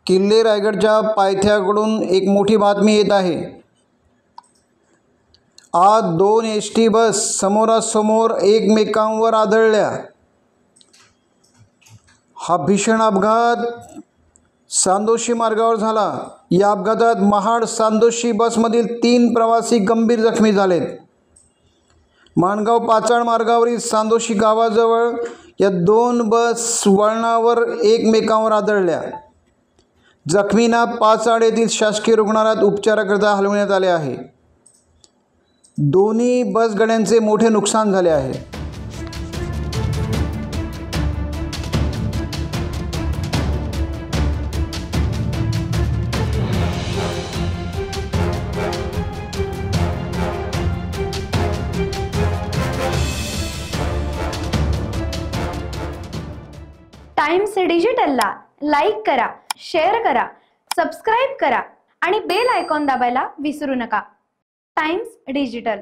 किल्ले रायगडच्या पायथ्याकडून एक मोठी बातमी येत आहे। आज 2 एस.टी बस समोरासमोर एकमेकांवर आदळल्या। हा भीषण अपघात सांदोशी मार्गावर झाला। या अपघातात महाड सांदोशी बसमधील 3 प्रवासी गंभीर जखमी झालेत। माणगाव पाचाड मार्गावरील सांदोशी गावाजवळ या 2 बस वळणावर एकमेकांवर आदळल्या। जखमींना पाचाड येथील शासकीय रुग्णालयात उपचाराकरिता हलविण्यात आले आहे। दोन्ही बसगाड्यांचे मोठे नुकसान झाले आहे। टाइम्स डिजिटलला लाईक करा, शेअर करा, सबस्क्राईब करा आणि बेल आयकॉन दाबायला विसरू नका। Times digital.